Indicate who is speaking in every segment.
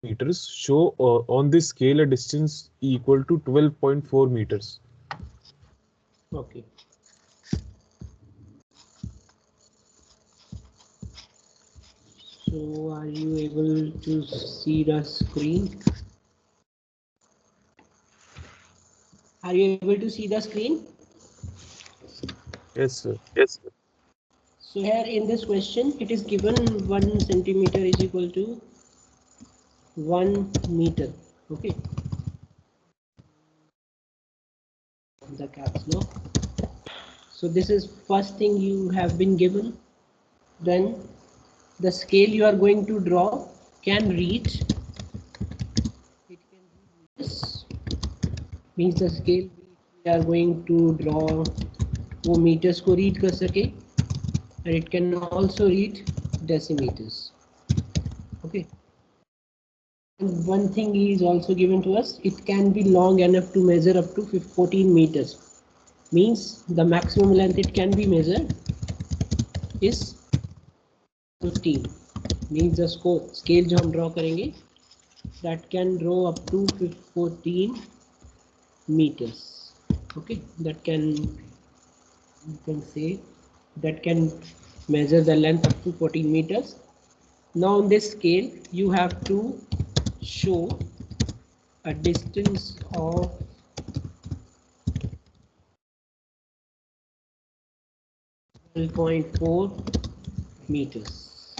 Speaker 1: meters, show on this scale a distance equal to 12.4 meters.
Speaker 2: Okay. So are you able to see the screen? Are you able to see the screen?
Speaker 1: Yes, sir.
Speaker 2: Yes. So here in this question, it is given 1 centimeter is equal to 1 meter. Okay. The caps lock. So this is first thing you have been given. Then the scale you are going to draw can reach. It can read this means the scale we are going to draw वो meters को read कर सके, and it can also read decimeters. Okay. And one thing is also given to us, it can be long enough to measure up to 14 meters. Means the maximum length it can be measured is 15. Means the scale जो हम draw करेंगे that can draw up to 14 meters. Okay, that can, you can say, that can measure the length up to 14 meters. Now on this scale you have to show a distance of 12.4 meters.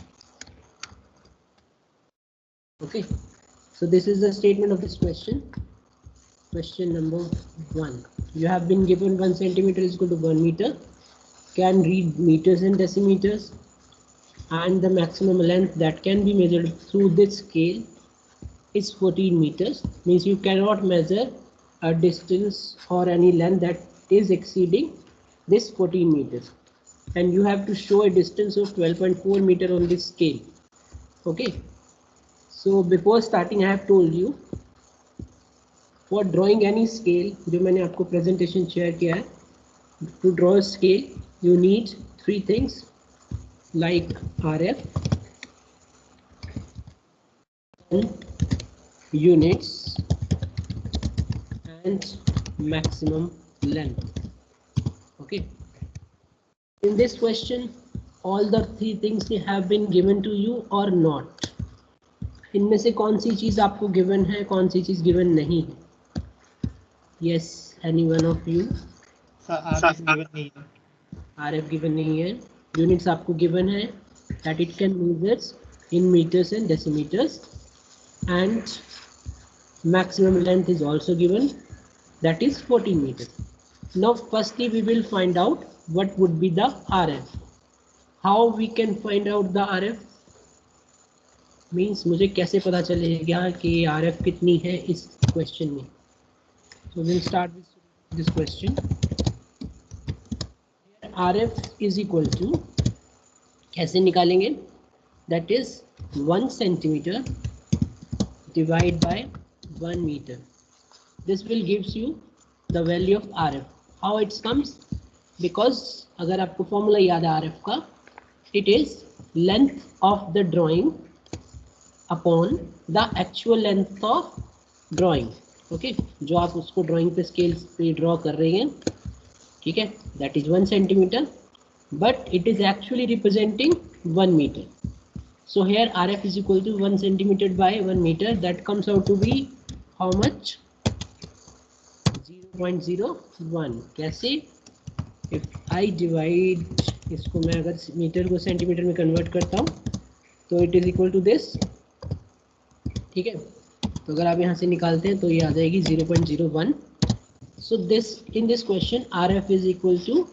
Speaker 2: Okay, so this is the statement of this question. Question number 1. You have been given 1 centimeter is equal to 1 meter, can read meters and decimeters, and the maximum length that can be measured through this scale is 14 meters. Means you cannot measure a distance or any length that is exceeding this 14 meters, and you have to show a distance of 12.4 meter on this scale. Okay, so before starting I have told you, for drawing any scale, जो मैंने आपको presentation share किया है, to draw a scale you need 3 things like RF, units, and maximum length. Okay, in this question all the 3 things have been given to you or not. इनमें से कौन सी चीज आपको गिवन है, कौन सी चीज गिवन नहीं है? Yes, any one of you?
Speaker 3: RF given नहीं है.
Speaker 2: RF given नहीं है. Units आपको given है that it can measure in meters and decimeters, and maximum length is also given, that is 14 meters. Now firstly we will find out what would be the RF. How we can find out the RF? Means मुझे कैसे पता चलेगा कि RF कितनी है इस question में. So we'll start with this question. RF is equal to, कैसे निकालेंगे? That is 1 centimeter divided by 1 meter. This will gives you the value of RF. How it comes? Because अगर आपको फॉर्मूला याद है RF का, it is length of the drawing upon the actual length of drawing. Okay, जो आप उसको drawing पे scale पे ड्रॉ कर रहे हैं, ठीक है, that is 1 centimeter, but it is actually representing 1 meter. So here RF is equal to 1 centimeter by 1 meter. That comes out to be how much? 0.01. कैसे? If I divide इसको मैं अगर मीटर को सेंटीमीटर में कन्वर्ट करता हूँ तो it is equal to this. ठीक है, तो अगर आप यहाँ से निकालते हैं तो ये आ जाएगी 0.01. So this, in this question RF is equal to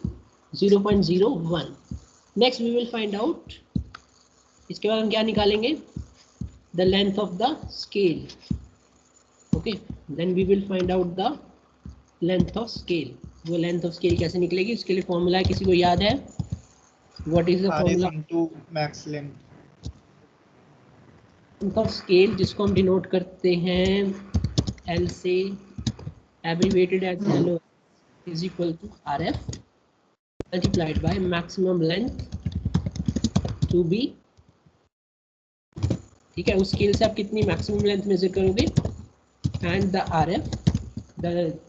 Speaker 2: 0.01. Next we will find out, इसके बाद हम क्या निकालेंगे? The length of the scale. Okay, then we will find out the length of scale. वो length of scale कैसे निकलेगी, उसके लिए फॉर्मूला किसी को याद है? What is the formula?
Speaker 3: RF into max length.
Speaker 2: length of scale जिसको हम डिनोट करते हैं L से, abbreviated as LO, is equal to RF multiplied by maximum length to be ठीक है, उस स्केल से आप कितनी मैक्सिमम लेंथ मेजर करोगे, and the RF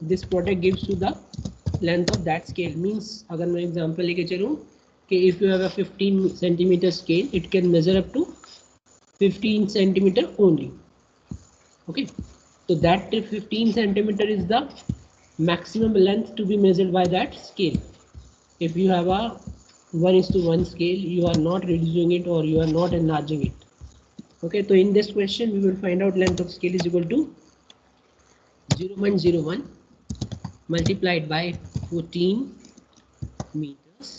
Speaker 2: this product gives to the length of that scale. Means अगर मैं एग्जांपल लेके चलूँ कि if you have a 15 centimeter scale, it can measure up to 15 centimeter only. Okay, so that 15 centimeter is the maximum length to be measured by that scale. If you have a 1:1 scale, you are not reducing it or you are not enlarging it. Okay, so in this question we will find out length of scale is equal to 0.01 multiplied by 14 meters.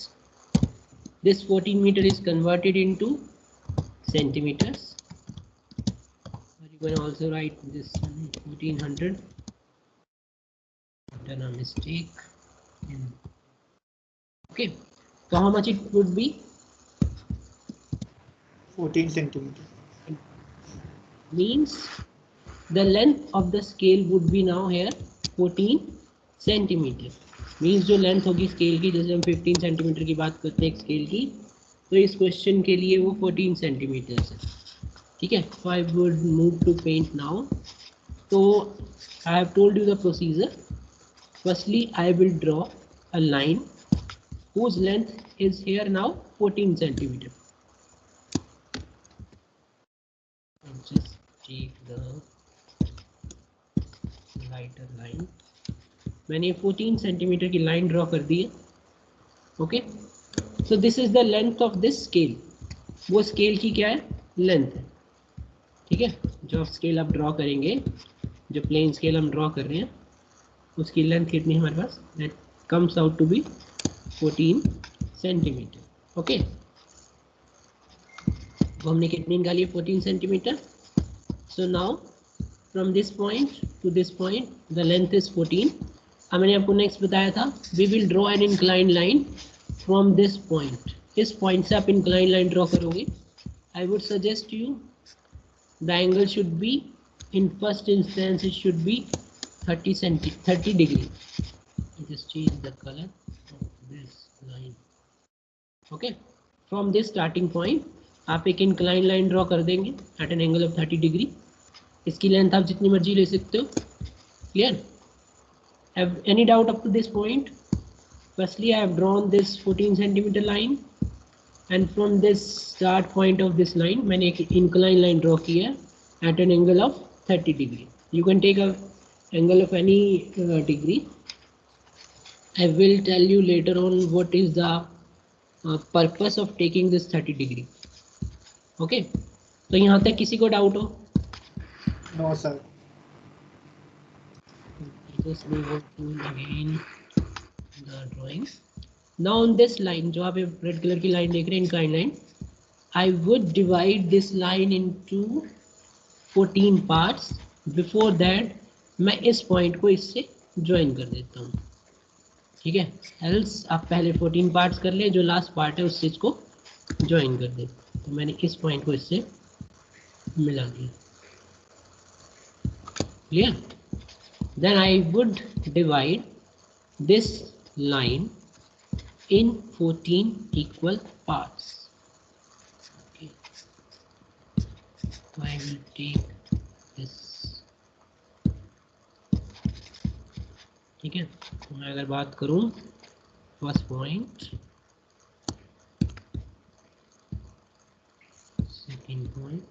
Speaker 2: This 14 meter is converted into centimeters. You can also write this 1400. Done a mistake. Okay, so how much it would be?
Speaker 3: 14 centimeter.
Speaker 2: Means the length of the scale would be now here 14 centimeter. Means जो length होगी scale की, जैसे हम 15 centimetre की बात करते हैं scale की, तो इस क्वेश्चन के लिए वो 14 सेंटीमीटर है। ठीक है, so I would move to paint now. So I have told you the procedure. Firstly, I will draw a line whose length is here now 14 centimeter. I'll just take the lighter line. मैंने 14 centimetre की line draw कर दी है। Okay, so this is the length of this scale. वो scale की क्या है, length है। ठीक है, जो स्केल आप ड्रॉ करेंगे, जो प्लेन स्केल हम ड्रॉ कर रहे हैं, उसकी लेंथ कितनी है हमारे पास, that comes out to be 14 centimetre. Okay, तो हमने कितनी निकाली, 14 centimetre. So now from this point to this point the length is 14। अब मैंने आपको नेक्स्ट बताया था, we will draw an incline line from this point. इस पॉइंट से आप इंक्लाइन लाइन ड्रॉ करोगे। I would suggest you the angle should be, in first instance it should be 30 degree. Just change the color of this line. Okay, from this starting point आप एक incline line draw कर देंगे at an angle of 30 degree. इसकी length आप जितनी मर्जी ले सकते हो। Clear? Have any doubt up to this point? Firstly, I have drawn this 14 centimeter line, and from this start point of this line मैंने एक incline line draw किया at an angle of 30 degree. You can take a angle of any degree. I will tell you later on what is the purpose of taking this 30 degree. Okay, तो यहाँ तक किसी को doubt हो?
Speaker 3: No, sir.
Speaker 2: Just move on to again the drawing. Now on this line, जो आप red colour की line देख रहे हैं, incline line, I would divide this line into 14 parts. Before that मैं इस पॉइंट को इससे ज्वाइन कर देता हूँ। ठीक है, एल्स आप पहले 14 पार्ट्स कर ले, जो लास्ट पार्ट है उससे इसको ज्वाइन कर दे। तो मैंने इस पॉइंट को इससे मिला दिया। Clear? Then I would divide this line in 14 equal parts. I will take this. ठीक है, तो मैं अगर बात करूं first point, second point,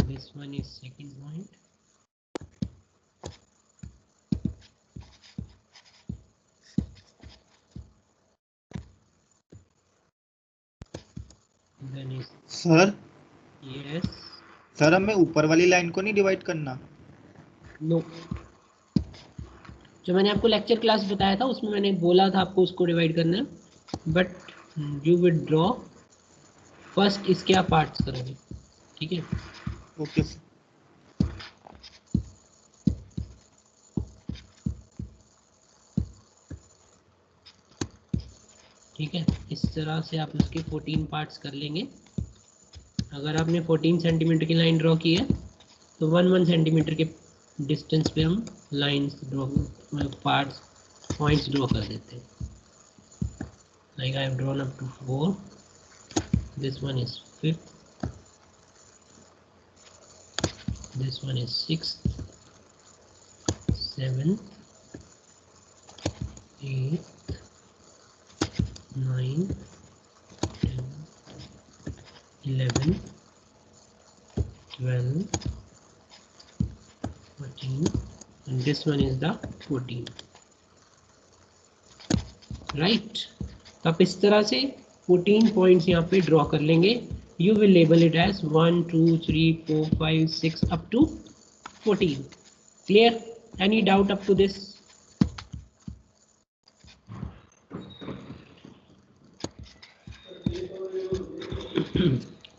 Speaker 2: this one is second point, then is
Speaker 3: sir
Speaker 2: yes,
Speaker 3: sir हमें ऊपर वाली लाइन को नहीं डिवाइड करना।
Speaker 2: no। जो मैंने आपको लेक्चर क्लास बताया था उसमें मैंने बोला था आपको उसको डिवाइड करना, but you will draw first इसके आप पार्ट्स करोगे। ठीक है,
Speaker 3: ओके सर।
Speaker 2: ठीक है, इस तरह से आप उसके 14 पार्ट्स कर लेंगे। अगर आपने 14 सेंटीमीटर की लाइन ड्रॉ की है तो 1 सेंटीमीटर के डिस्टेंस पे हम lines draw, parts, points draw कर देते हैं। like I have drawn up to 4. This one is 5th. This one is 6th, 7th, 8th, 9, 10, 11, 12, 14, and this one is the 14. Right तो आप इस तरह से 14 पॉइंट्स यहाँ पे ड्रॉ कर लेंगे. You will label it as 1 2 3 4 5 6 up to 14. Clear? Any doubt up to this?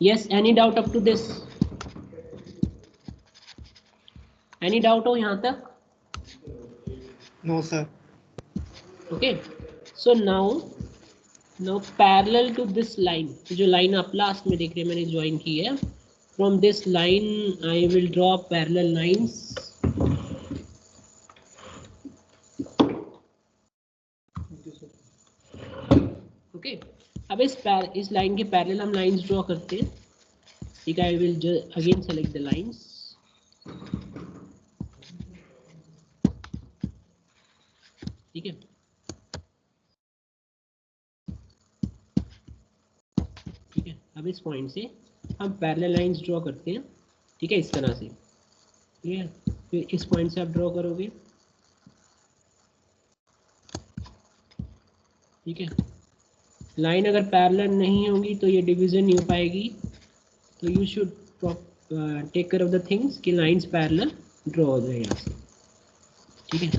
Speaker 2: yes, any doubt up to this? any doubt हो यहाँ तक?
Speaker 3: No sir.
Speaker 2: okay, so now parallel to this line, जो line आप last में देख रहे हैं मैंने ज्वाइन की है, from this line I will draw parallel lines. okay, अब इस लाइन के पैरेलल हम लाइंस ड्रॉ करते हैं. ठीक है, I will again select the lines. ठीक है, ठीक है. अब इस पॉइंट से हम पैरेलल लाइंस ड्रॉ करते हैं. ठीक है, इस तरह से. ठीक है, फिर इस पॉइंट से आप ड्रॉ करोगे. ठीक है, लाइन अगर पैरेलल नहीं होगी तो ये डिवीजन नहीं हो पाएगी. तो you should take care of the things कि लाइंस पैरेलल ड्रॉ हो जाए यहाँ से. ठीक है,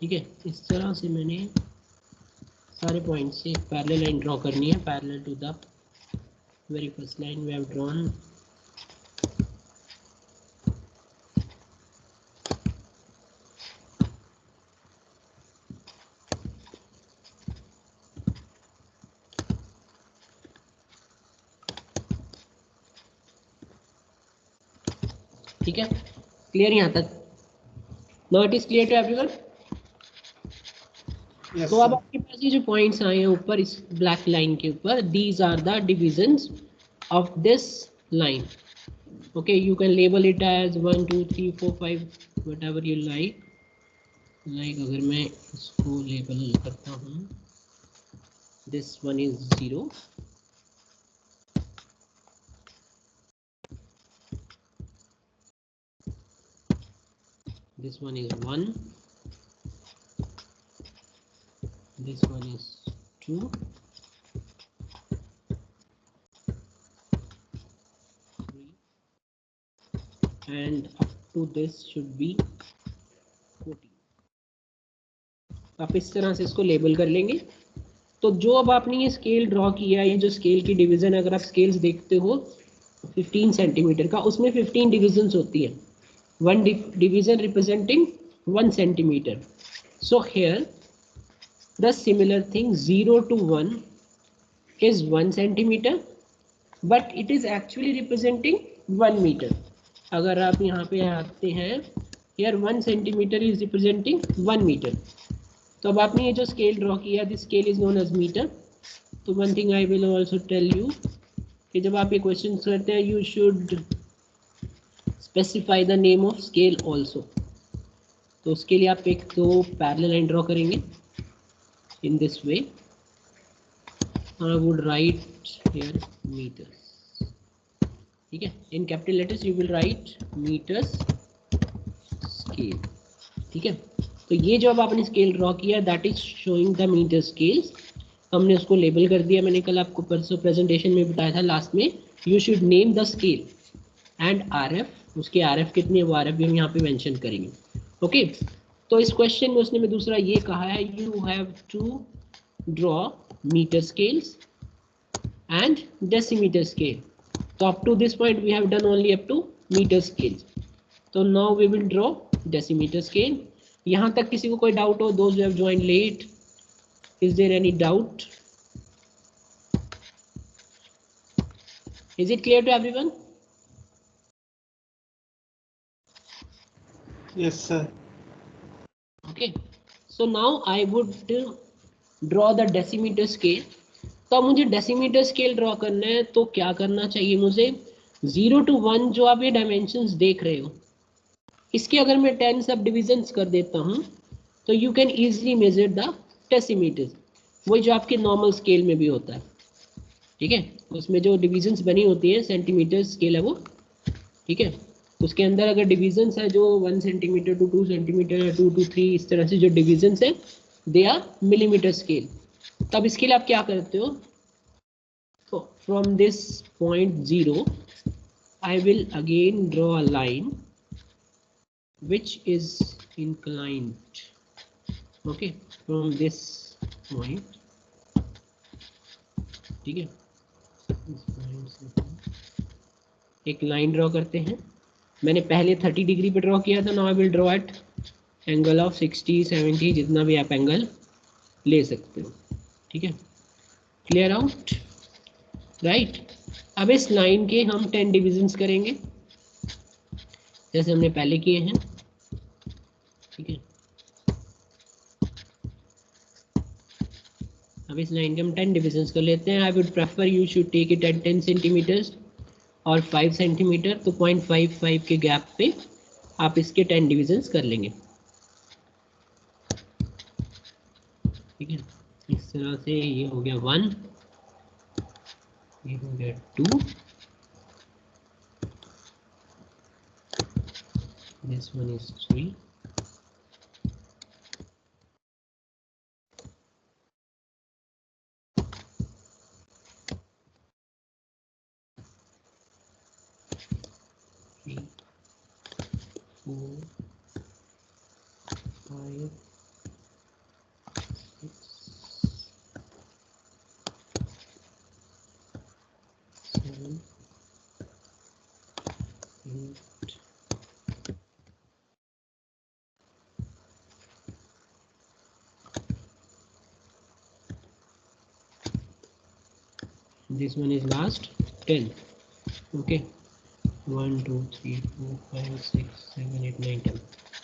Speaker 2: ठीक है. इस तरह से मैंने सारे पॉइंट से पैरेलल लाइन ड्रॉ करनी है. Parallel to the very first line we have drawn. ठीक है, क्लियर यहाँ तक? Now it is clear to everyone.
Speaker 3: Yes,
Speaker 2: तो अब
Speaker 3: sir.
Speaker 2: आपके पास ये जो पॉइंट्स आए हैं ऊपर इस ब्लैक लाइन के ऊपर, these are the divisions of this line. Okay, you can label it as 1 2 3 4 5 whatever you like. अगर मैं इसको लेबल करता हूँ, this one is 0, this one is 1, this one is 2, 3, and up to this should be 14. आप इस तरह से इसको लेबल कर लेंगे. तो जो अब आपने ये स्केल ड्रॉ किया, ये जो स्केल की डिवीजन, अगर आप स्केल्स देखते हो 15 सेंटीमीटर का, उसमें 15 डिविजन्स होती है. one division representing 1 centimeter. So here the similar thing 0 to 1 is 1 centimeter, but it is actually representing 1 meter. अगर आप यहाँ पे आते हैं, here 1 centimeter is representing 1 meter. तो अब आपने ये जो स्केल ड्रॉ किया, this scale is known as meter. तो one thing I will also tell you कि जब आप ये क्वेश्चन करते हैं, you should specify the name of scale also. तो उसके लिए आप एक दो पैरेलल लाइन ड्रॉ करेंगे in this way. I would write here meters. ठीक है, in capital letters you will write meters scale. ठीक है, तो ये जो अब आपने स्केल ड्रॉ किया, that is showing the meter scales. हमने उसको लेबल कर दिया. मैंने कल आपको परसों प्रेजेंटेशन में बताया था लास्ट में, you should name the scale and RF. उसके RF कितनी है वो RF भी हम यहाँ पे मेंशन करेंगे. ओके, तो इस क्वेश्चन में उसने में दूसरा ये कहा है, you have to draw metre scales and decimetre scale. तो up to this point we have done only up to metre scales. तो now we will draw decimetre scale. यहाँ तक किसी को कोई डाउट हो? Those have join late, is there any doubt? Is it clear to everyone?
Speaker 3: Yes, sir.
Speaker 2: Okay, so now I would draw the decimeter scale. तो अब मुझे decimetre scale draw करना है, तो क्या करना चाहिए मुझे? 0 to 1 जो आप ये डायमेंशंस देख रहे हो, इसके अगर मैं 10 सब डिविजन्स कर देता हूँ तो you can easily measure the decimetres, वही जो आपके नॉर्मल स्केल में भी होता है, ठीक है? उसमें जो डिविजन्स बनी होती है, सेंटीमीटर स्केल है वो, ठीक है? उसके अंदर अगर डिविजन्स है जो 1 सेंटीमीटर टू 2 सेंटीमीटर, 2 to 3, इस तरह से जो डिविजन्स है दे आर मिलीमीटर स्केल। तब इसके लिए आप क्या करते हो? तो from this point 0 I will again draw a line which is inclined, okay, from this point, ठीक है? एक लाइन ड्रॉ करते हैं। मैंने पहले 30 डिग्री पे ड्रॉ किया था, now I will draw at angle of 60, 70, जितना भी आप एंगल ले सकते हो, ठीक है? Clear out, right? अब इस लाइन के हम 10 डिविजन्स करेंगे जैसे हमने पहले किए हैं, ठीक है? अब इस लाइन के हम 10 डिविजन्स कर लेते हैं। I would prefer you should take it at 10 centimeters और 5 सेंटीमीटर, तो 0.55 के गैप पे आप इसके 10 डिविजन्स कर लेंगे, ठीक है? इस तरह से ये हो गया 1, ये हो गया 2, this one is 3, three, 4, 5, 6, 7, 8, this one is last 10, okay? 1, 2, 3, 4, 5, 6, 7, 8, 9, 10.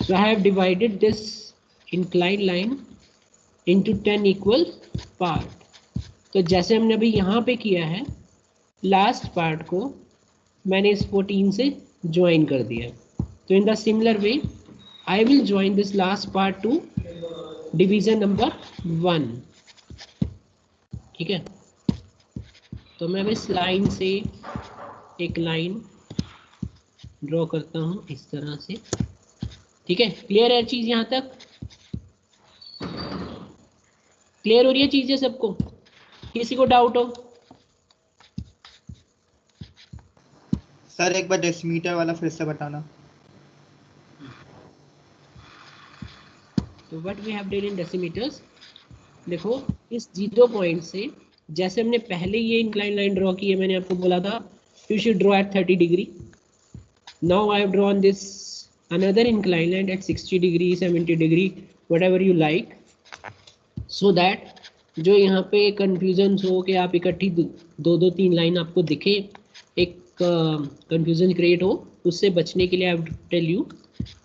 Speaker 2: So I have divided this inclined line into 10 equal part. तो जैसे हमने अभी यहाँ पे किया है, लास्ट पार्ट को मैंने इस 14 से ज्वाइन कर दिया। तो in the similar way I will join this last part two division number 1, ठीक है? तो मैं अब इस लाइन से एक लाइन ड्रॉ करता हूँ इस तरह से, ठीक है? क्लियर है चीज यहाँ तक? क्लियर हो रही है चीजें सबको? किसी को डाउट हो?
Speaker 3: सर एक बार डेसीमीटर वाला फिर से बताना।
Speaker 2: तो what we have did in decimetres, देखो इस 0 पॉइंट से जैसे हमने पहले ये इंक्लाइन लाइन ड्रॉ की है, मैंने आपको बोला था you should draw at 30 degree. Now I have drawn this another incline line at 60 degree, 70 degree, whatever you like, so that जो यहाँ पे कंफ्यूजन हो कि आप इकट्ठी 2-3 लाइन आपको दिखे, एक कंफ्यूजन क्रिएट हो, उससे बचने के लिए I tell you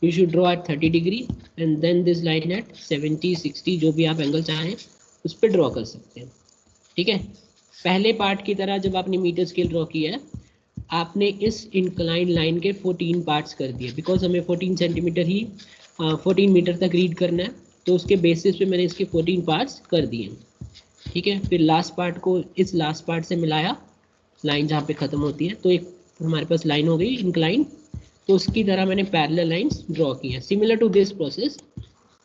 Speaker 2: you should draw at 30 degree and then this line at 70, 60, जो भी आप एंगल चाहें उस पर ड्रॉ कर सकते हैं, ठीक है? पहले पार्ट की तरह जब आपने मीटर स्केल ड्रॉ किया है, आपने इस इंक्लाइन लाइन के 14 पार्ट्स कर दिए, बिकॉज हमें 14 सेंटीमीटर ही 14 मीटर तक रीड करना है, तो उसके बेसिस पे मैंने इसके 14 पार्ट्स कर दिए, ठीक है? फिर लास्ट पार्ट को इस लास्ट पार्ट से मिलाया, लाइन जहाँ पे ख़त्म होती है, तो एक हमारे पास लाइन हो गई इंक्लाइन, तो उसकी तरह मैंने पैरेलल लाइंस ड्रॉ की है। सिमिलर टू दिस प्रोसेस,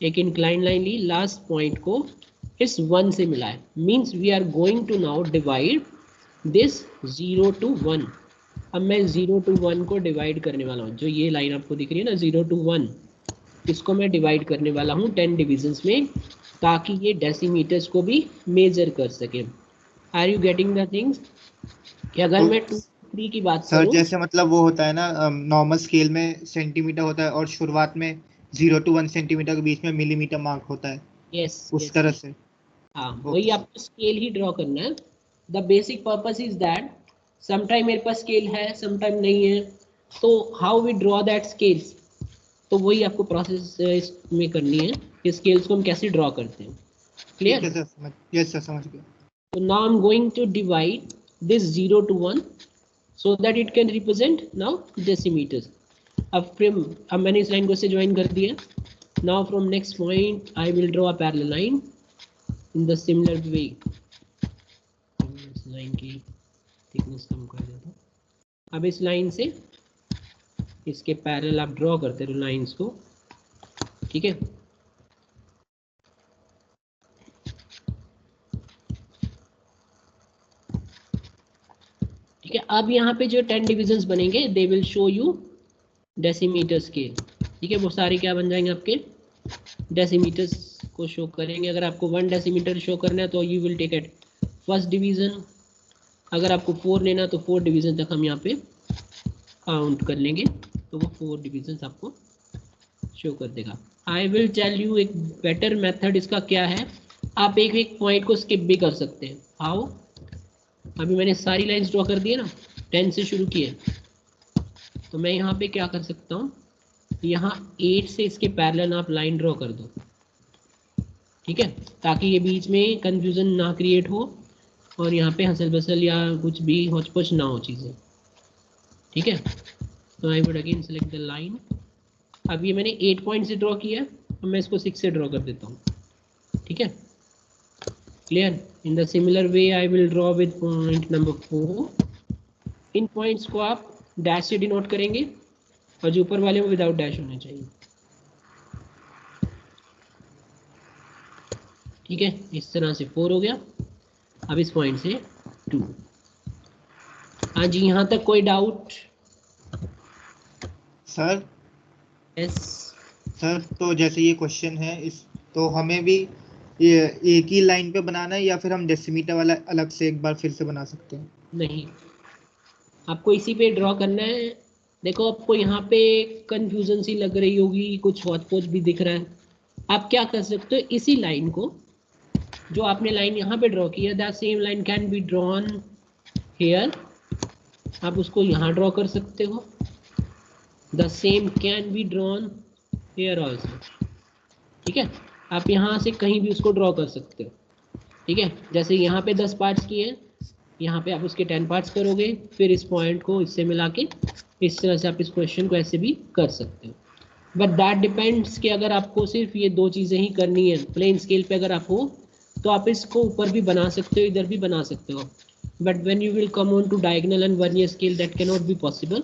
Speaker 2: एक इंक्लाइन लाइन ली, लास्ट पॉइंट को इस 1 से मिलाया, means we are going to now divide this 0 to 1। अब मैं 0 to 1 को डिवाइड करने वाला हूँ, जो ये लाइन आपको दिख रही है ना 0 to 1, इसको मैं डिवाइड करने वाला हूँ 10 डिविजन्स में, ताकि ये डेसीमीटर्स को भी मेजर कर सके। Are you getting the things? कि अगर मैं 2, 3 की बात
Speaker 3: सर
Speaker 2: करूँ,
Speaker 3: जैसे मतलब वो होता है ना, नॉर्मल स्केल में सेंटीमीटर होता है और शुरुआत में 0 to 1 सेंटीमीटर के बीच में मिलीमीटर मार्क होता है,
Speaker 2: यस
Speaker 3: उस तरह से।
Speaker 2: हाँ, वही आपको स्केल ही ड्रॉ करना है। The basic purpose is that sometime मेरे पास स्केल है, समटाइम नहीं है, तो how we draw that scales, तो वही आपको प्रोसेस में करनी है कि स्केल्स को हम कैसे ड्रॉ करते हैं। क्लियर?
Speaker 3: ठीक है सर, यस सर, समझ गया।
Speaker 2: So now I'm going to divide this 0 to 1 so that it can represent now decimeters. अब मैंने इस लाइन को से ज्वाइन कर दिया। Now from next point I will draw a parallel line in the similar way. इस line की thickness कम कर देता हूँ। अब इस लाइन से इसके पैरेलल आप ड्रॉ करते रहो लाइंस को, ठीक है। ठीक है, अब यहाँ पे जो 10 डिविजन्स बनेंगे they will show you decimetre scale. ठीक है, वो सारे क्या बन जाएंगे आपके डेसीमीटर्स को शो करेंगे। अगर आपको 1 डेसीमीटर शो करना है तो you will take at first division, अगर आपको 4 लेना तो 4 डिवीजन तक हम यहाँ पे काउंट कर लेंगे, तो वो 4 डिवीजन आपको शो कर देगा। आई विल टेल यू एक बेटर मेथड इसका क्या है। आप एक एक पॉइंट को स्किप भी कर सकते हैं। हाउ? अभी मैंने सारी लाइंस ड्रॉ कर दी है ना, 10 से शुरू किए, तो मैं यहाँ पे क्या कर सकता हूँ, यहाँ 8 से इसके पैरेलल आप लाइन ड्रॉ कर दो, ठीक है, ताकि ये बीच में कंफ्यूजन ना क्रिएट हो और यहाँ पे हसल बसल या कुछ भी होच-पोच ना हो चीज़ें। ठीक है, तो I would again select the line. अब ये मैंने 8 पॉइंट से ड्रॉ किया, अब मैं इसको 6 से ड्रॉ कर देता हूँ। ठीक है, clear? In the similar way I will draw with point number 4। In points को आप डैश से डिनोट करेंगे और जो ऊपर वाले वो विदाउट डैश होने चाहिए। ठीक है, इस तरह से 4 हो गया। अब इस पॉइंट से 2। हाँ जी, यहाँ तक कोई डाउट?
Speaker 3: सर
Speaker 2: यस
Speaker 3: सर, तो जैसे ये क्वेश्चन है, इस तो हमें भी ये एक ही लाइन पे बनाना है या फिर हम डेसीमीटर वाला अलग से एक बार फिर से बना सकते हैं?
Speaker 2: नहीं, आपको इसी पे ड्रॉ करना है। देखो आपको यहाँ पे कंफ्यूजन सी लग रही होगी, कुछ हौच-पौच भी दिख रहा है। आप क्या कर सकते हो, इसी लाइन को जो आपने लाइन यहाँ पे ड्रॉ की है, that same line can be drawn here, आप उसको यहाँ ड्रॉ कर सकते हो। The same can be drawn here also. ठीक है, आप यहाँ से कहीं भी उसको ड्रॉ कर सकते हो। ठीक है, जैसे यहाँ पे 10 पार्ट्स किए हैं, यहाँ पे आप उसके 10 पार्ट्स करोगे, फिर इस पॉइंट को इससे मिला के इस तरह से आप इस क्वेश्चन को ऐसे भी कर सकते हो। बट दैट डिपेंड्स कि अगर आपको सिर्फ ये 2 चीज़ें ही करनी है, प्लेन स्केल पे अगर आप हो तो आप इसको ऊपर भी बना सकते हो, इधर भी बना सकते हो। But when you will come on to diagonal and vernier scale that can not be possible.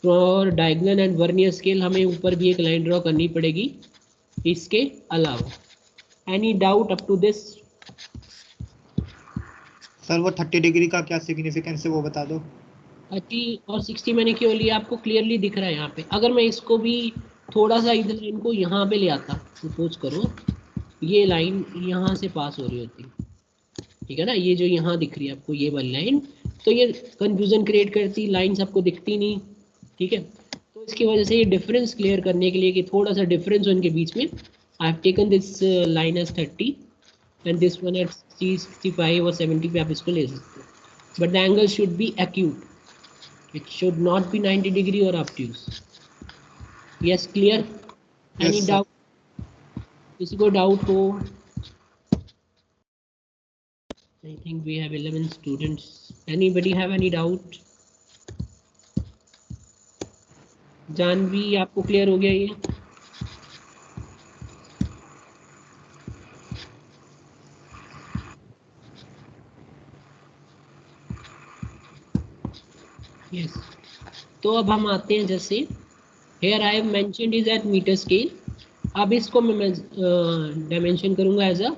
Speaker 2: For diagonal and vernier scale हमें ऊपर भी एक लाइन ड्रॉ करनी पड़ेगी इसके अलावा। Any doubt up to this?
Speaker 3: Sir वो 30 डिग्री का क्या सिग्निफिकेंस है वो बता दो।
Speaker 2: 30 और 60 मैंने क्यों लिया, आपको क्लियरली दिख रहा है यहाँ पे। अगर मैं इसको भी थोड़ा सा इधर इनको यहाँ पे ले आता, सपोज करो ये लाइन यहाँ से पास हो रही होती, ठीक है ना, ये जो यहाँ दिख रही है आपको ये वाली लाइन, तो ये कंफ्यूजन क्रिएट करती, लाइंस आपको दिखती नहीं। ठीक है, तो इसकी वजह से ये डिफरेंस क्लियर करने के लिए कि थोड़ा सा डिफरेंस हो इनके बीच में, I have taken this line as 30 and this one at 65 और 70 पे आप इसको ले सकते हो। But the angle should be acute, it should not be 90 degree or obtuse. Yes, clear? Any
Speaker 3: Yes, sir.
Speaker 2: doubt? किसी को डाउट हो? I think we have 11 students. Anybody have any doubt? Janvi, आपको क्लियर हो गया ये? Yes. तो अब हम आते हैं, जैसे here I have mentioned is at meter scale. अब इसको मैं डायमेंशन करूंगा एज अ,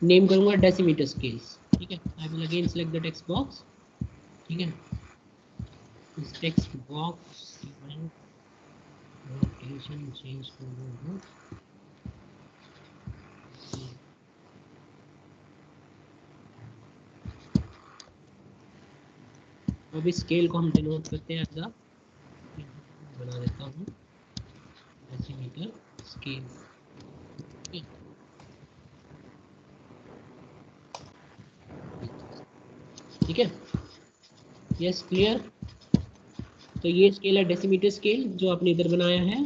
Speaker 2: नेम करूंगा डेसीमीटर स्केल्स। ठीक है, I will again select the text box. ठीक है, इस टेक्स्ट बॉक्स रोटेशन चेंज कर दूंगा। अब इस स्केल को हम डिनोट करते हैं एज अ, बना देता हूँ डेसीमीटर। scale. Okay. ठीक है, यस क्लियर। तो ये स्केल है डेसीमीटर स्केल जो आपने इधर बनाया है,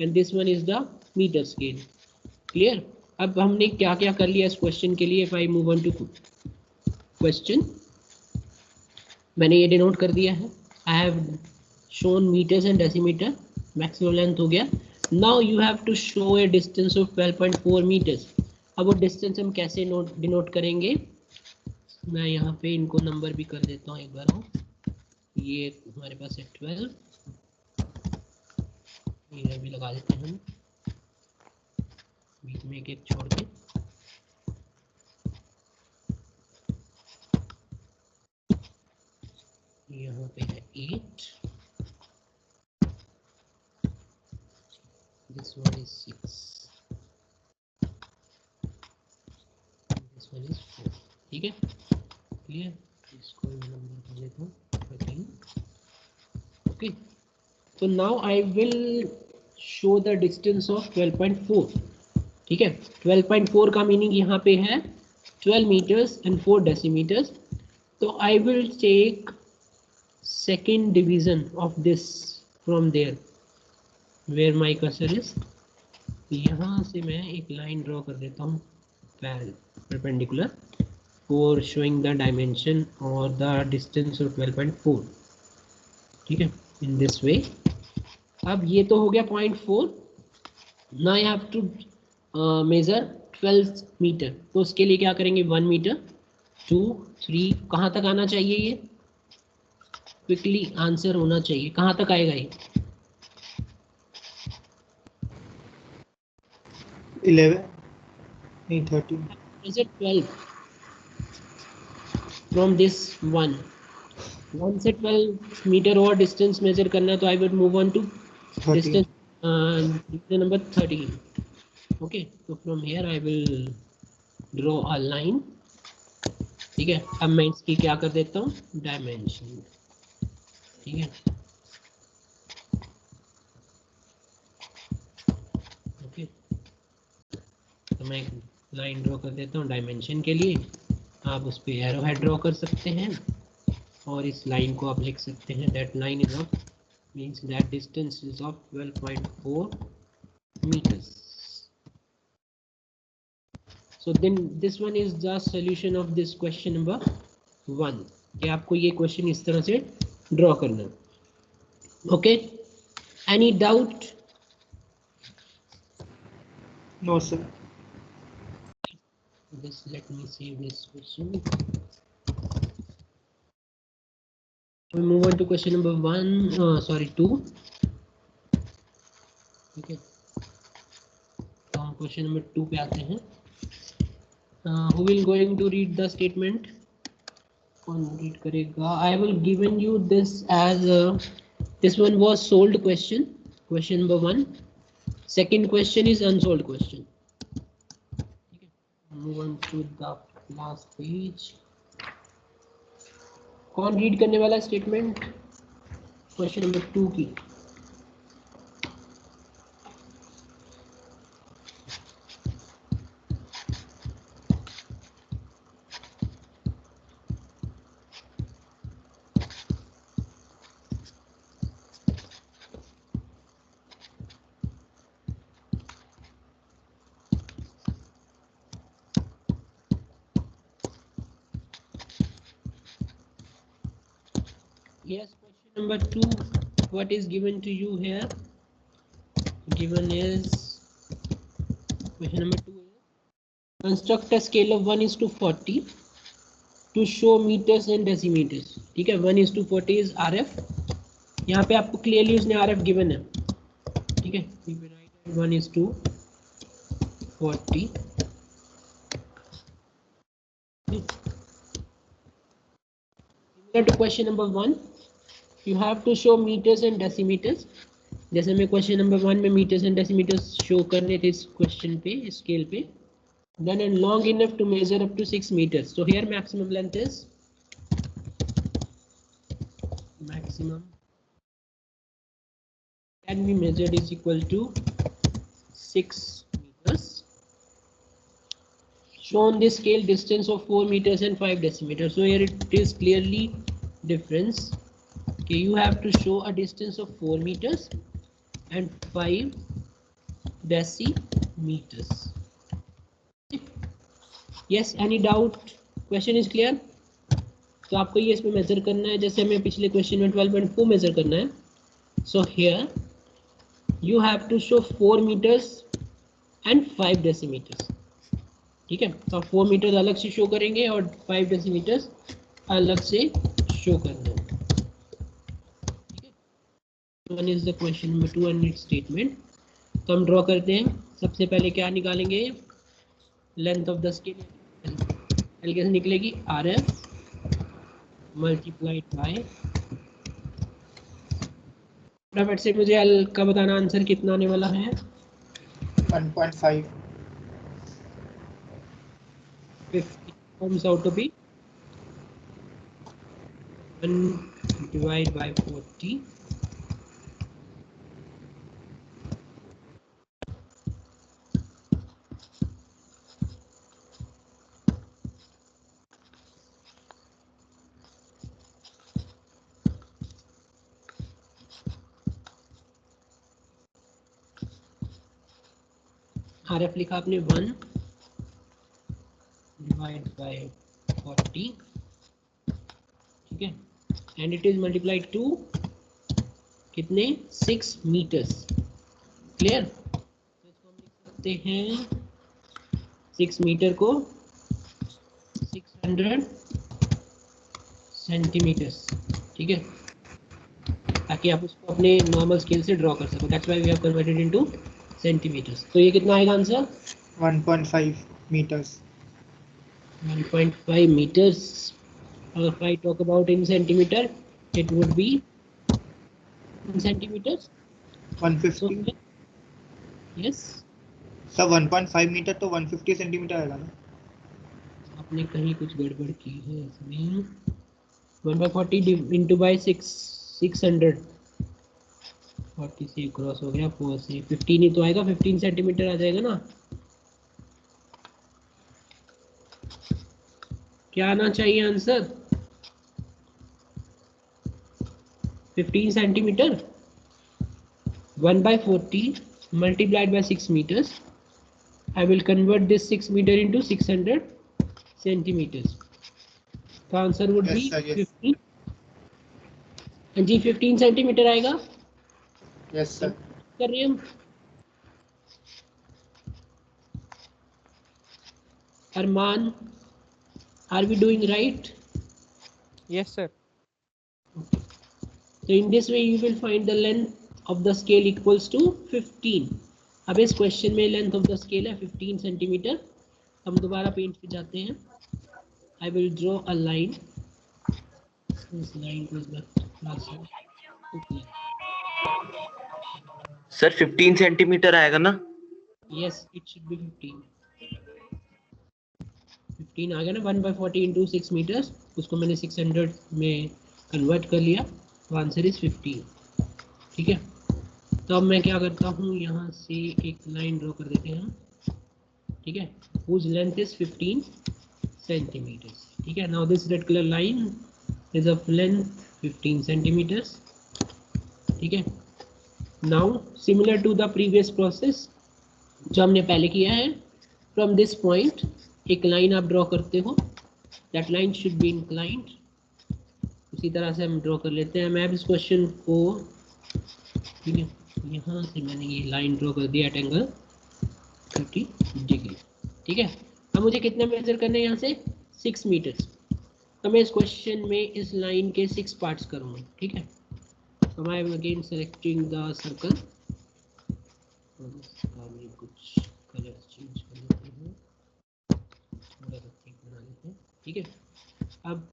Speaker 2: and this one is the meter scale. Clear. अब हमने क्या क्या कर लिया इस क्वेश्चन के लिए। If I move on to question, मैंने ये डिनोट कर दिया है, I have shown meters and decimeter, maximum length हो गया। Now you have to show a distance of 12.4 meters. अब वो डिस्टेंस हम कैसे डिनोट करेंगे, मैं यहाँ पे इनको नंबर भी कर देता हूँ एक बार। हो ये हमारे पास है 12, ये भी लगा देते हैं हम बीच में एक एक छोड़ के। यहाँ पे है 8, this one is 6, this one is 4। ठीक है, क्लियर। इसको नंबर कर लेता हूँ 13। Okay, so now I will show the distance of 12.4। ठीक है, 12.4 का मीनिंग यहाँ पे है 12 meters and 4 decimeters। तो I will take second division of this from there where my cursor is। यहाँ से मैं एक लाइन ड्रॉ कर देता हूँ perpendicular for showing the dimension or the distance of 12.4। ठीक है, in this way। अब ये तो हो गया 0.4। now I have to measure 12 meter. तो उसके लिए क्या करेंगे, 1 मीटर 2 3, कहाँ तक आना चाहिए ये, क्विकली आंसर होना चाहिए, कहाँ तक आएगा ये,
Speaker 3: 11 नहीं 13।
Speaker 2: is it 12 from this one से 12 मीटर और डिस्टेंस मेजर करना है। तो I will move on to distance number 13। Okay, तो from here I will draw a line. ठीक है, अब मैं इसकी क्या कर देता हूँ, डायमेंशन। ठीक है, ओके, तो मैं लाइन ड्रॉ कर देता हूँ डायमेंशन के लिए। आप उस पर एरो हेड ड्रॉ कर सकते हैं और इस लाइन को आप लिख सकते हैं that line is of means that distance is of 12.4 meters। so then this one is the solution of this question number 1 कि आपको ये क्वेश्चन इस तरह से ड्रॉ करना है। Okay, any doubt?
Speaker 3: No sir.
Speaker 2: This let me save this question। we move on to question number 2। ठीक है, तो हम क्वेश्चन नंबर 2 पे आते हैं। who will going to read the statement? कौन रीड करेगा? I will given you this as this one was solved question, question number 1। second question is unsolved question। ठीक है, move on to the last page। कौन read करने वाला statement question number 2 की? Yes, question number 2, what is given to you here? Given is question number 2 is construct a scale of 1:40 to show meters and decimeters। ठीक है, 1:40 is RF। यहाँ पे आपको clearly उसने RF गिवन है। ठीक है, 1:40। Similar to question number 1, you have to show meters and decimeters। जैसे मैं क्वेश्चन नंबर 1 में मीटर्स एंड डेसीमीटर्स शो करने थे इस क्वेश्चन पे, स्केल पे। then and long enough to measure up to 6 meters। so here maximum length is maximum can be measured is equal to 6 meters. Show on this scale distance of 4 meters and 5 decimeters. So here it is clearly difference. Okay, you have to show a distance of 4 meters and 5 decimeters. Yes, any doubt? Question is clear? तो आपको ये इसमें major करना है, जैसे हमें पिछले question में 12.4 मेजर करना है. So here you have to show 4 meters and 5 decimeters. ठीक है, तो 4 मीटर अलग से शो करेंगे और 5 डेसीमीटर्स अलग से शो करना है. ठीक है, one is the question number 2 and it's statement. तो हम ड्रॉ करते हैं. सबसे पहले क्या निकालेंगे? Length of the scale. L कैसे निकलेगी? RF multiplied by. फटाफट से मुझे एल का बताना आंसर कितना आने वाला है.
Speaker 3: 1.5.
Speaker 2: 50 comes out to be 1 divided by 40. RF लिखा आपने 1 divided by 40. ठीक है, and it is multiplied to कितने? 6 मीटर्स. क्लियर? तो इसको हम लिख सकते हैं 6 मीटर को 600 सेंटीमीटर्स. ठीक है, ताकि आप उसको अपने नॉर्मल स्केल से ड्रॉ कर सको. That's why we have converted into centimeters. तो ये कितना आएगा answer?
Speaker 3: 1.5 meters.
Speaker 2: 1.5 meters. If I talk about in centimeter, it would be in centimeters.
Speaker 3: 150.
Speaker 2: So, yes.
Speaker 3: Sir 1.5 meter तो 150 सेंटीमीटर आएगा ना?
Speaker 2: आपने कहीं कुछ गड़बड़ की है इसमें. 1/40 इंटू बाई 600. 40 से क्रॉस हो गया, 4 से 15 ही तो आएगा. 15 सेंटीमीटर आ जाएगा ना. क्या आना चाहिए answer? 15 centimetre. 1/40 multiplied by 6 meters. I will convert this 6 meter into 600 centimeters. The answer would be 15. And जी 15 सेंटीमीटर आएगा.
Speaker 3: Yes sir.
Speaker 2: कर रहे हैं हम. अरमान, are we doing right?
Speaker 4: Yes, sir.
Speaker 2: So in this way you will find the length of the scale equals to 15. अब इस question में length of the scale है 15 सेंटीमीटर. हम दोबारा पेंट पे जाते हैं. I will draw a line. This line was not crossing. Okay.
Speaker 5: Sir 15 centimetre आएगा ना?
Speaker 2: Yes, it should be 15. 15 आ गया ना. 1/40 इंटू 6 मीटर्स, उसको मैंने 600 में कन्वर्ट कर लिया. तो आंसर इज 15. ठीक है, तो अब मैं क्या करता हूँ, यहाँ से एक लाइन ड्रॉ कर देते हैं. ठीक है, हुज लेंथ इज 15 सेंटीमीटर्स. ठीक है, now this red colour line is of length 15 centimeters. ठीक है, now similar to the previous process जो हमने पहले किया है, फ्रॉम दिस पॉइंट एक लाइन आप ड्रॉ करते हो. That line should be inclined. उसी तरह से हम ड्रॉ कर लेते हैं. मैं इस क्वेश्चन को, ठीक है, यहाँ से मैंने ये लाइन ड्रॉ कर दिया एट एंगल 30 डिग्री. ठीक है, अब मुझे कितने मेजर करने हैं यहाँ से? 6 मीटर्स. तो मैं इस क्वेश्चन में इस लाइन के 6 पार्ट्स करूँगा. ठीक है, तो I am again selecting the circle. कुछ कलर चेंज कर लेते हैं, थोड़ा सा थिक बना लेते हैं. ठीक है, अब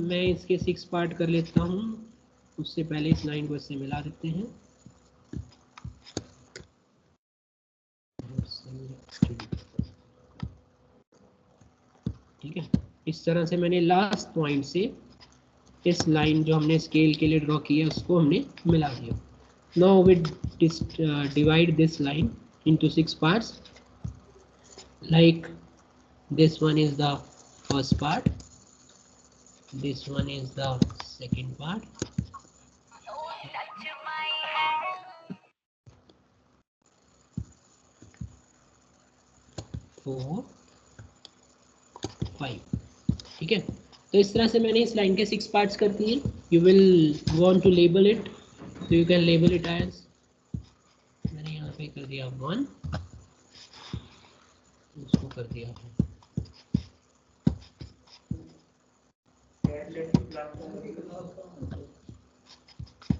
Speaker 2: मैं इसके 6 पार्ट कर लेता हूँ. उससे पहले इस लाइन को इससे मिला देते हैं. ठीक है, इस तरह से मैंने लास्ट पॉइंट से इस लाइन जो हमने स्केल के लिए ड्रॉ की है उसको हमने मिला दिया. Now we divide this line into 6 parts. Like this one is the first part, this one is the second part, four 5. ठीक है, तो इस तरह से मैंने इस लाइन के 6 पार्ट्स कर दिए. You will want to label it, तो you can label it as, मैंने यहाँ पे कर दिया 1, इसको कर दिया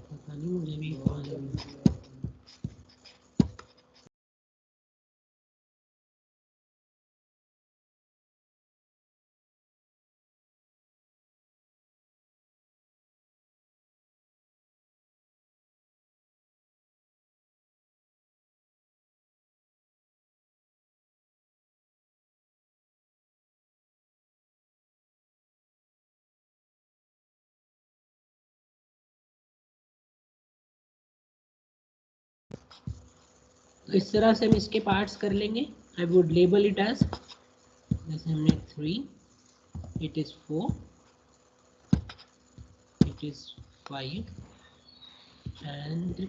Speaker 2: पता नहीं मुझे भी तो इस तरह से हम इसके पार्ट्स कर लेंगे. I would label it as, जैसे हमने 3, it is 4, it is 5 and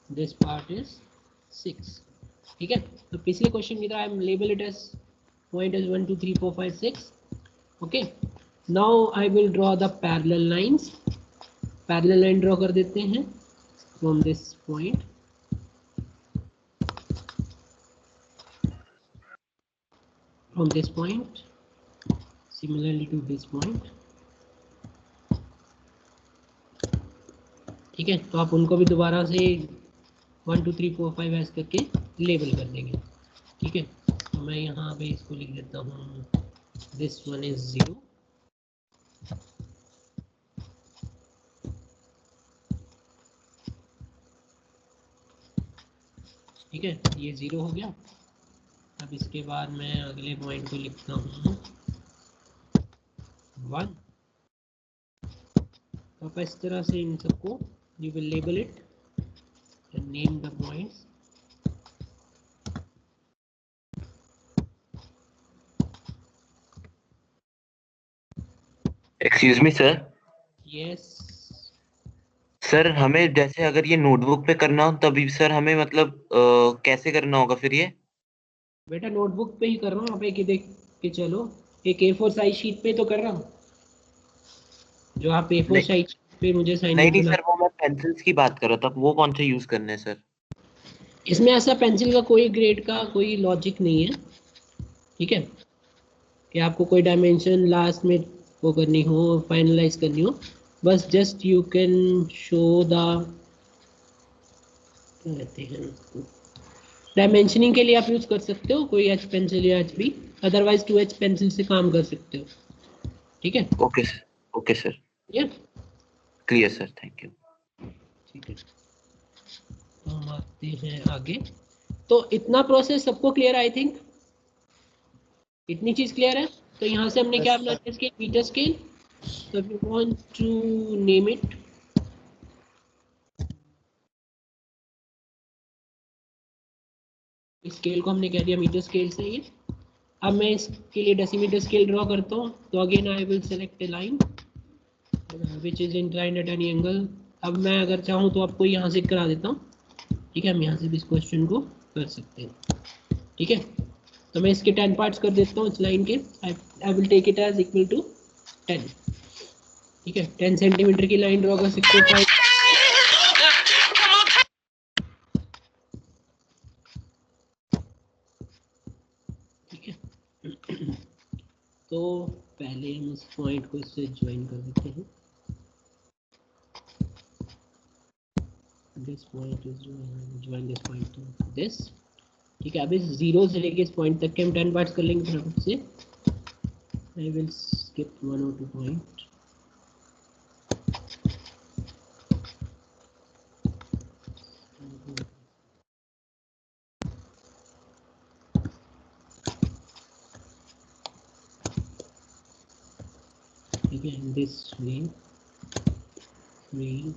Speaker 2: this part is 6. ठीक है, तो पिछले क्वेश्चन की तरह I am label it as point as 1 2 3 4 5 6. Okay, now I will draw the parallel lines. Parallel line draw कर देते हैं from this point, from this point similarly to this point. ठीक है, तो आप उनको भी दोबारा से 1 2 3 4 5 ऐसे करके लेबल कर देंगे. ठीक है, तो मैं यहाँ पे इसको लिख देता हूँ, दिस वन इज 0, ठीक है, ये 0 हो गया. अब इसके बाद मैं अगले पॉइंट को लिखता हूँ 1. तो आप इस तरह से इन सबको you will label it and name the points.
Speaker 5: Excuse me sir.
Speaker 2: Yes
Speaker 5: sir हमें जैसे अगर ये नोटबुक पे करना हो तभी सर हमें मतलब कैसे करना होगा फिर ये?
Speaker 2: बेटा, नोटबुक पे ही कर रहा हूँ. आप एक देख के चलो, एक A4 साइज शीट पे तो कर रहा हूँ, जो आप A4
Speaker 5: नहीं
Speaker 2: साइज पे मुझे
Speaker 5: नहीं
Speaker 2: असाइनमेंट
Speaker 5: नहीं
Speaker 2: बना.
Speaker 5: सर, वो मैं पेंसिल्स की बात कर रहा था. वो कौन से यूज करने हैं सर?
Speaker 2: इसमें ऐसा पेंसिल का कोई ग्रेड का कोई लॉजिक नहीं है. ठीक है, कि आपको कोई डायमेंशन लास्ट में वो करनी हो, फाइनलाइज करनी हो. बस just you can show the, क्या कहते हैं, डायमेंशनिंग के लिए आप यूज कर सकते हो कोई H पेंसिल या HB, अदरवाइज 2H पेंसिल से काम कर सकते हो. ठीक है,
Speaker 5: ओके सर. ओके सर,
Speaker 2: ये
Speaker 5: क्लियर सर, थैंक यू.
Speaker 2: ठीक है. तो हम आते हैं आगे. तो इतना प्रोसेस सबको क्लियर, आई थिंक इतनी चीज क्लियर है. तो यहाँ से हमने क्या अपना scale, meter scale. So if you want to name it, scale को हमने कह दिया मीटर स्केल से ये. अब मैं इसके लिए डेसीमीटर स्केल ड्रॉ करता हूँ. तो again I will select A line which is inclined at any angle. अब मैं अगर चाहूँ तो आपको यहाँ से करा देता हूँ. ठीक है, हम यहाँ से भी इस क्वेश्चन को कर सकते हैं. ठीक है, तो मैं इसके 10 पार्ट्स कर देता हूँ इस लाइन के. I will take it as equal to 10. ठीक है, 10 सेंटीमीटर की लाइन ड्रॉ कर सकते हो. ठीक है, तो पहले हम इस पॉइंट को इससे ज्वाइन कर देते हैं. This point is join this point to this. ठीक है, अब इस 0 से लेके इस पॉइंट तक के हम 10 पार्ट्स कर लेंगे फटाफट से. आई विल स्किप 1 और 2 पॉइंट. ठीक है, in this way 3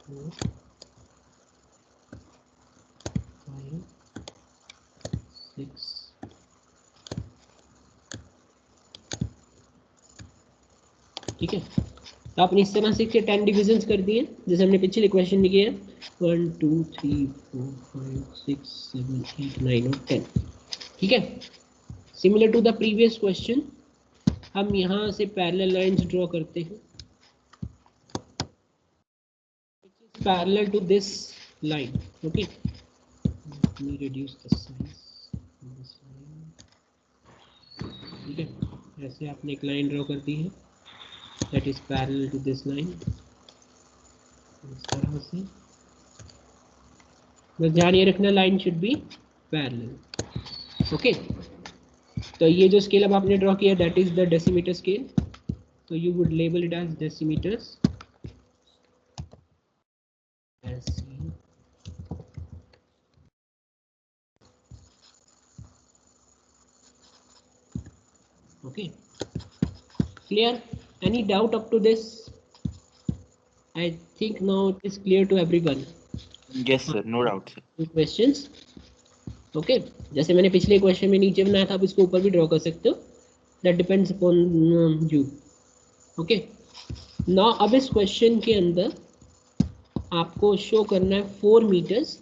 Speaker 2: 4 6 ठीक है। तो आपने इस तरह से इसके 10 डिविजन्स कर दिए जैसे हमने पिछले क्वेश्चन में किया 1 2 3 4 5 6 7 8 9 और 10 ठीक है। Similar to the previous question हम यहाँ से पैरेलल लाइंस ड्रॉ करते हैं parallel to this line okay. Let me reduce the size of this line ठीक है। ऐसे आपने एक लाइन ड्रॉ कर दी है that is parallel to this line इस तरह से बस ध्यान ये रखना line should be parallel okay. तो ये जो स्केल अब आपने ड्रॉ किया that is the decimetre scale तो you would label it as decimetres okay clear any doubt up to this I think now it is clear to everyone
Speaker 5: Yes sir, no doubt sir.
Speaker 2: Two questions okay जैसे मैंने पिछले question में नीचे बनाया था आप इसको ऊपर भी ड्रॉ कर सकते हो that depends upon you okay now अब इस क्वेश्चन के अंदर आपको शो करना है 4 मीटर्स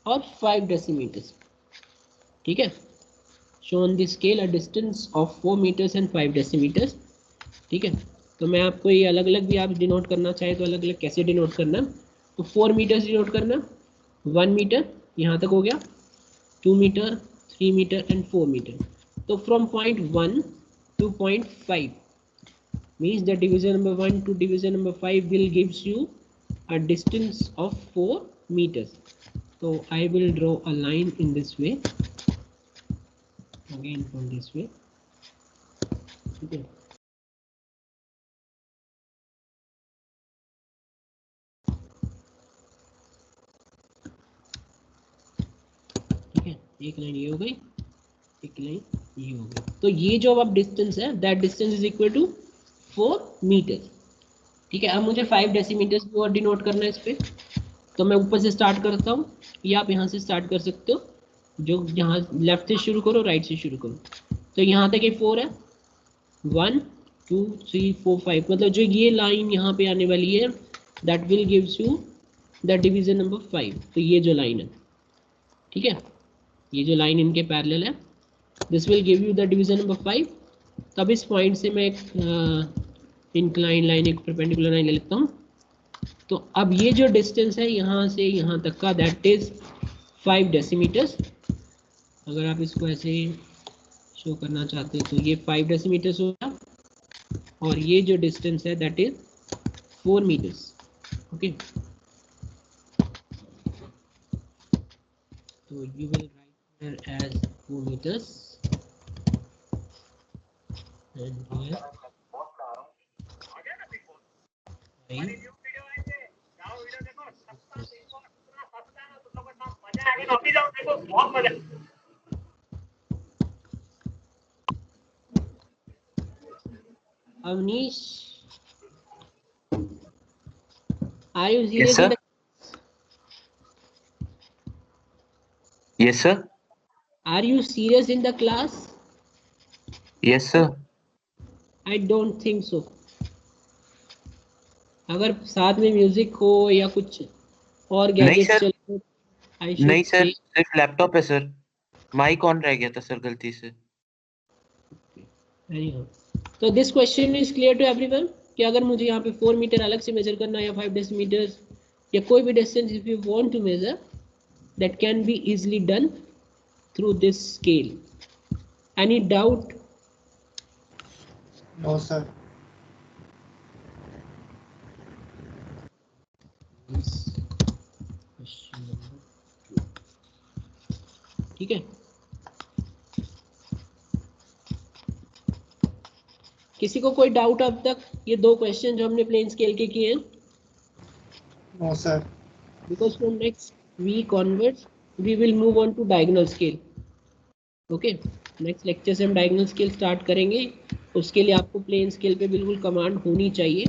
Speaker 2: और 5 डेसीमीटर्स ठीक है। show on the scale a distance of 4 meters and 5 decimeters ठीक है। तो मैं आपको ये अलग अलग भी आप डिनोट करना चाहे तो अलग अलग कैसे डिनोट करना तो 4 मीटर्स डिनोट करना 1 मीटर यहाँ तक हो गया 2 मीटर 3 मीटर एंड 4 मीटर तो from point 1 to point 5 means the division number 1 to division number 5 will gives you a distance of 4 meters so I will draw a line in this way again from this way okay ठीक है। एक line ये हो गई एक line ये हो गई तो ये जो अब डिस्टेंस है that distance is equal to 4 meter ठीक है। अब मुझे 5 डेसीमीटर्स भी और डिनोट करना है इस पे तो मैं ऊपर से स्टार्ट करता हूँ या आप यहाँ से स्टार्ट कर सकते हो जो यहाँ लेफ्ट से शुरू करो राइट से शुरू करो तो यहाँ तक ये 4 है 1 2 3 4 5 मतलब जो ये लाइन यहाँ पे आने वाली है that will gives you the division number 5 तो ये जो लाइन है ठीक है ये जो लाइन इनके पैरेलल है this will give you the division number 5 तब इस पॉइंट से मैं एक इंक्लाइन लाइन एक परपेंडिकुलर लाइन ले लेता हूँ तो अब ये जो डिस्टेंस है यहाँ से यहाँ तक का दैट इज 5 डेसीमीटर्स अगर आप इसको ऐसे शो करना चाहते हैं तो ये 5 डेसीमीटर्स होगा और ये जो डिस्टेंस है दैट इज 4 मीटर्स ओके तो you will write here as 4 meters and here 5 Avnish, are you serious?
Speaker 5: Yes sir. Yes sir.
Speaker 2: Are you serious in the class?
Speaker 5: Yes sir.
Speaker 2: I don't think so. अगर साथ में music हो या कुछ और gadgets चले
Speaker 5: नहीं सर सिर्फ लैपटॉप है सर माइक ऑन रह गया था सर गलती से
Speaker 2: तो this question is clear to everyone कि अगर मुझे यहाँ पे 4 मीटर अलग से मेजर करना है या 5 डेसीमीटर्स या कोई भी distance if you want to measure that can be easily done through this scale any doubt
Speaker 3: no sir
Speaker 2: ठीक है किसी को कोई डाउट अब तक ये 2 क्वेश्चन जो हमने प्लेन स्केल के किए हैं
Speaker 3: no sir
Speaker 2: because from next week onwards we will move on to diagonal scale okay next lecture से हम डायगोनल स्केल स्टार्ट करेंगे उसके लिए आपको प्लेन स्केल पे बिल्कुल कमांड होनी चाहिए